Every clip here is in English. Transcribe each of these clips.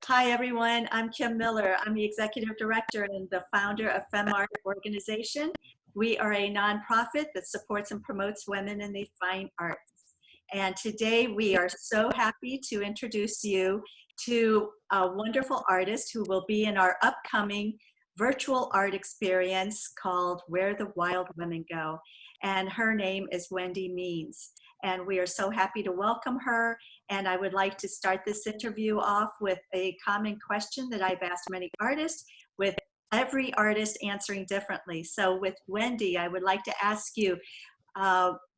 Hi, everyone. I'm Kim Miller. I'm the Executive Director and the founder of FemArt organization. We are a nonprofit that supports and promotes women in the fine arts. And today we are so happy to introduce you to a wonderful artist who will be in our upcoming virtual art experience called Where the Wild Women Go. And her name is Wendy Means. And we are so happy to welcome her. And I would like to start this interview off with a common question that I've asked many artists, with every artist answering differently. So with Wendy, I would like to ask you,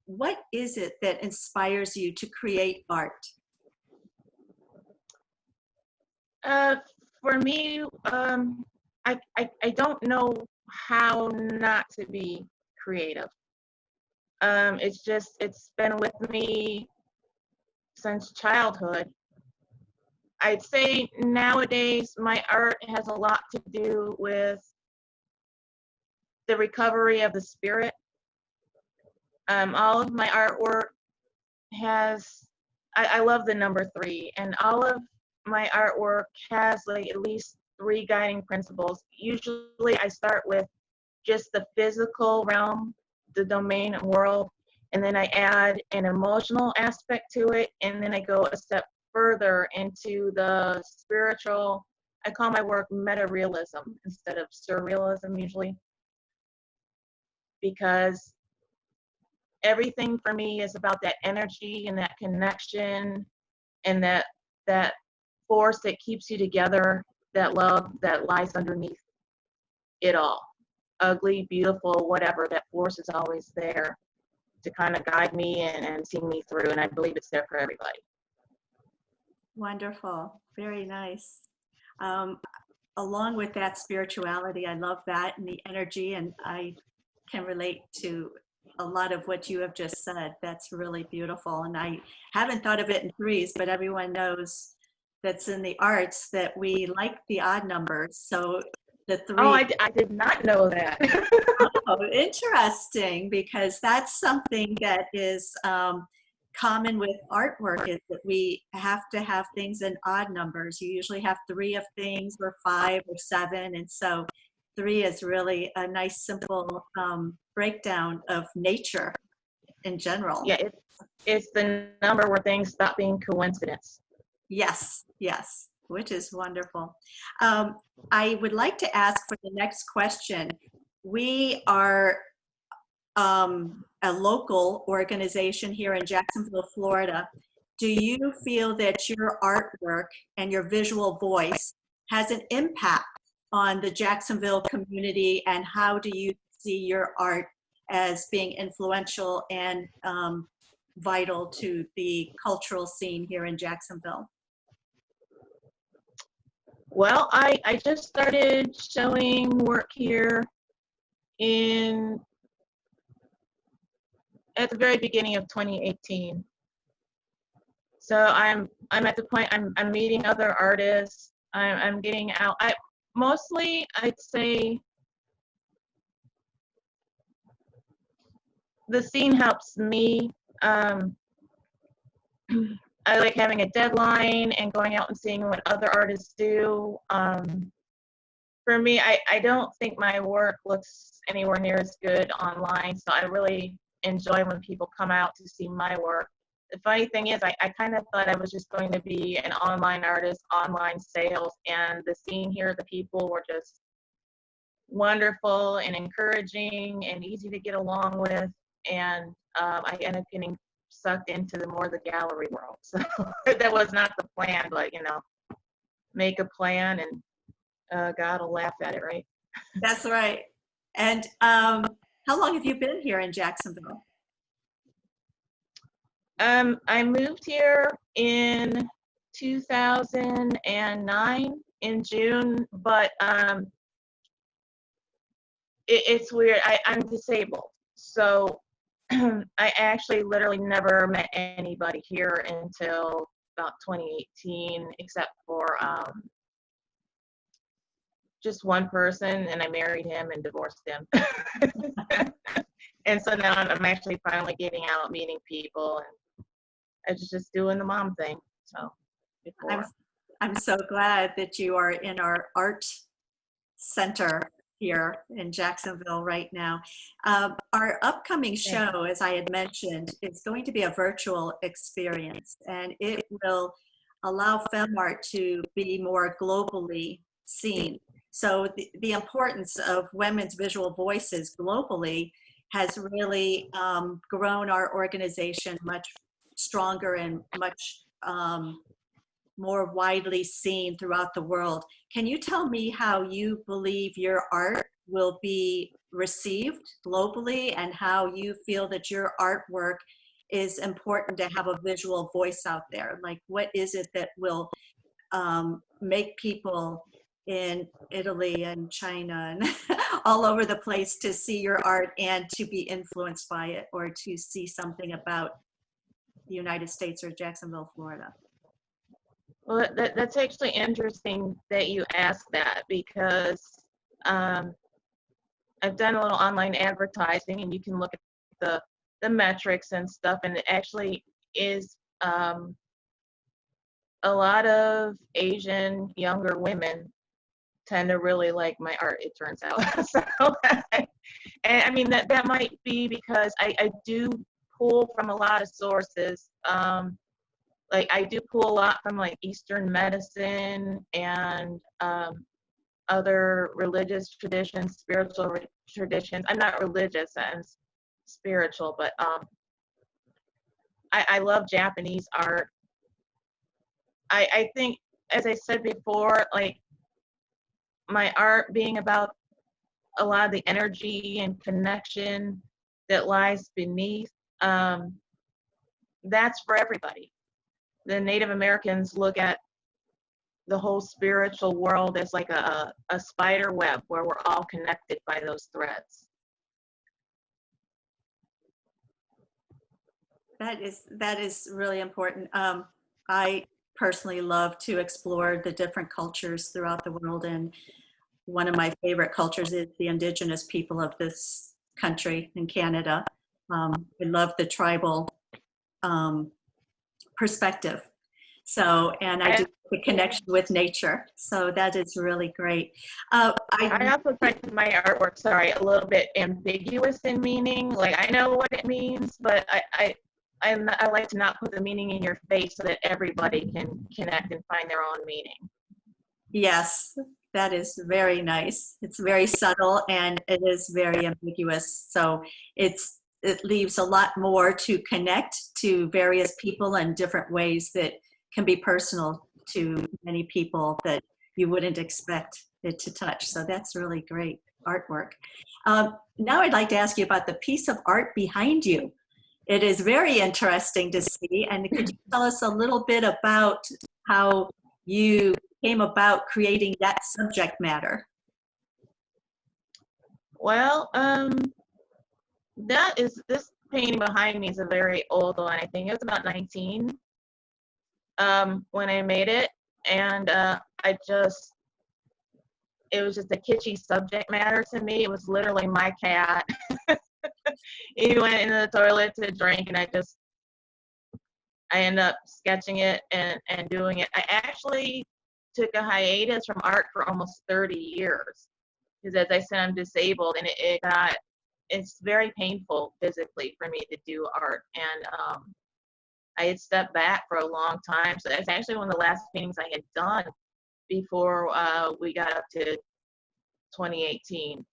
what is it that inspires you to create art? Uh, for me, I don't know how not to be creative. It's been with me since childhood. I'd say nowadays my art has a lot to do with the recovery of the spirit. All of my artwork has, I love the number 3, and all of my artwork has like at least 3 guiding principles. Usually I start with just the physical realm, the domain and world, and then I add an emotional aspect to it, and then I go a step further into the spiritual. I call my work meta-realism instead of surrealism usually, because everything for me is about that energy and that connection and that force that keeps you together, that love that lies underneath it all. Ugly, beautiful, whatever, that force is always there to kind of guide me and see me through, and I believe it's there for everybody. Wonderful. Very nice. Along with that spirituality, I love that and the energy, and I can relate to a lot of what you have just said. That's really beautiful. And I haven't thought of it in threes, but everyone knows that's in the arts that we like the odd numbers. So the Oh, three. I did not know that. Oh, interesting, because that's something that is common with artwork, is that we have to have things in odd numbers. You usually have 3 of things, or 5 or 7, and so 3 is really a nice, simple breakdown of nature in general. Yeah, it's the number where things stop being coincidence. Yes, yes, which is wonderful. I would like to ask for the next question. We are a local organization here in Jacksonville, Florida. Do you feel that your artwork and your visual voice has an impact on the Jacksonville community, and how do you see your art as being influential and vital to the cultural scene here in Jacksonville? Well, I just started showing work here at the very beginning of 2018. So I'm at the point I'm meeting other artists. I'm getting out. I'd say the scene helps me. I like having a deadline and going out and seeing what other artists do. For me, I don't think my work looks anywhere near as good online, so I really enjoy when people come out to see my work. The funny thing is, I kind of thought I was just going to be an online artist, online sales, and the scene here, the people were just wonderful and encouraging and easy to get along with, and I ended up getting sucked into the gallery world. So that was not the plan, but make a plan and God will laugh at it, right? That's right. And how long have you been here in Jacksonville? I moved here in 2009 in June, but it's weird. I'm disabled, so I actually literally never met anybody here until about 2018, except for just one person, and I married him and divorced him. And so now I'm actually finally getting out, meeting people, and I was just doing the mom thing. So before. I'm so glad that you are in our art center here in Jacksonville right now. Our upcoming Thank show, as I had mentioned, is going to be a virtual experience, and it will allow FemArt to be more globally seen. So the importance of women's visual voices globally has really grown our organization much stronger and much more widely seen throughout the world. Can you tell me how you believe your art will be received globally and how you feel that your artwork is important to have a visual voice out there? Like, what is it that will make people in Italy and China and all over the place to see your art and to be influenced by it, or to see something about the United States or Jacksonville, Florida? Well, that's actually interesting that you asked that, because um, I've done a little online advertising, and you can look at the metrics and stuff, and it actually is a lot of Asian younger women tend to really like my art, it turns out. So, and I mean, that might be because I do pull from a lot of sources. Like I do pull a lot from like Eastern medicine and other religious traditions, spiritual traditions. I'm not religious, I'm spiritual, but I love Japanese art. I think, as I said before, like my art being about a lot of the energy and connection that lies beneath, that's for everybody. The Native Americans look at the whole spiritual world as like a spider web where we're all connected by those threads. That is really important. I personally love to explore the different cultures throughout the world, and one of my favorite cultures is the indigenous people of this country in Canada. I love the tribal perspective. So, and I do the connection with nature. So that is really great. I also try to my artwork, sorry, a little bit ambiguous in meaning. Like I know what it means, but I like to not put the meaning in your face so that everybody can connect and find their own meaning. Yes, that is very nice. It's very subtle and it is very ambiguous. So it leaves a lot more to connect to various people in different ways that can be personal to many people that you wouldn't expect it to touch. So that's really great artwork. Now I'd like to ask you about the piece of art behind you. It is very interesting to see. And could you tell us a little bit about how you came about creating that subject matter? Well, this painting behind me is a very old one. I think it was about 19 when I made it, and it was just a kitschy subject matter to me. It was literally my cat. He went into the toilet to drink, and I ended up sketching it and doing it. I actually took a hiatus from art for almost 30 years because, as I said, I'm disabled, and it's very painful physically for me to do art. And I had stepped back for a long time. So that's actually one of the last paintings I had done before we got up to 2018.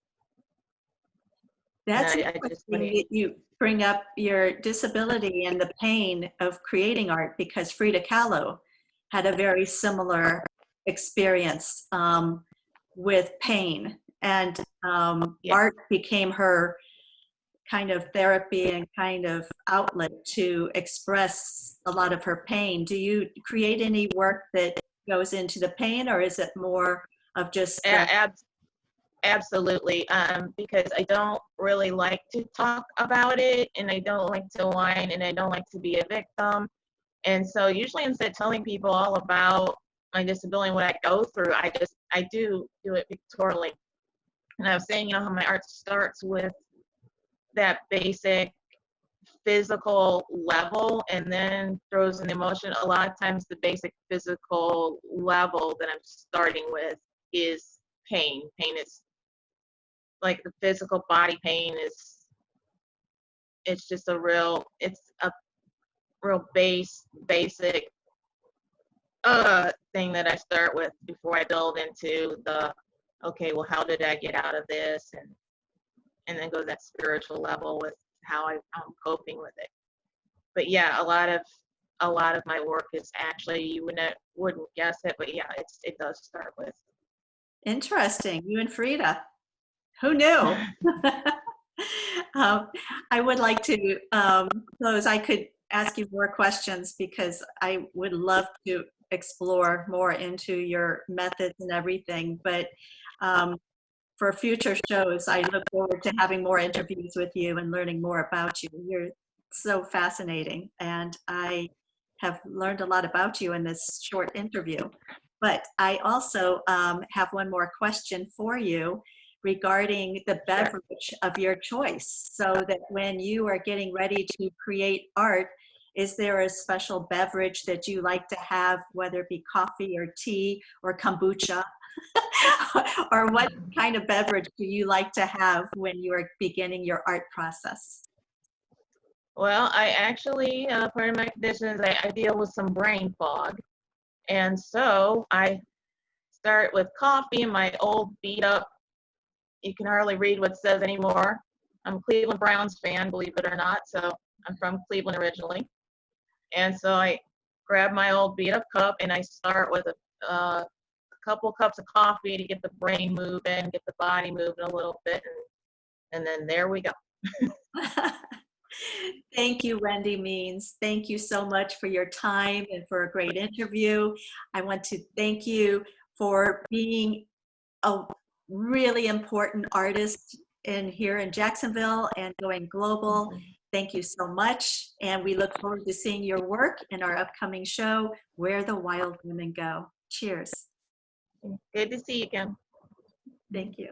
That's interesting that you bring up your disability and the pain of creating art, because Frida Kahlo had a very similar experience with pain, and Yeah. art became her kind of therapy and kind of outlet to express a lot of her pain. Do you create any work that goes into the pain, or is it more of just Absolutely, because I don't really like to talk about it, and I don't like to whine, and I don't like to be a victim. And so usually, instead of telling people all about my disability and what I go through, I do it pictorially. And I was saying, how my art starts with that basic physical level and then throws in emotion. A lot of times the basic physical level that I'm starting with is pain. Pain is like the physical body pain is, it's a real basic thing that I start with before I build into the, okay, well, how did I get out of this? And then go to that spiritual level with how I'm coping with it. But yeah, a lot of my work is actually, you wouldn't guess it, but yeah, it does start with. Interesting. You and Frida. Who knew? I would like to close. I could ask you more questions because I would love to explore more into your methods and everything. But for future shows, I look forward to having more interviews with you and learning more about you. You're so fascinating, and I have learned a lot about you in this short interview. But I also have one more question for you regarding the beverage of your choice, so that when you are getting ready to create art, is there a special beverage that you like to have, whether it be coffee or tea or kombucha? Or what kind of beverage do you like to have when you are beginning your art process? Well, I actually, part of my condition is I deal with some brain fog. And so I start with coffee and my old beat up, you can hardly read what it says anymore. I'm a Cleveland Browns fan, believe it or not. So I'm from Cleveland originally. And so I grab my old beat up cup and I start with a couple cups of coffee to get the brain moving, get the body moving a little bit. And then there we go. Thank you, Wendy Means. Thank you so much for your time and for a great interview. I want to thank you for being a really important artist here in Jacksonville and going global. Thank you so much. And we look forward to seeing your work in our upcoming show, Where the Wild Women Go. Cheers. Good to see you again. Thank you.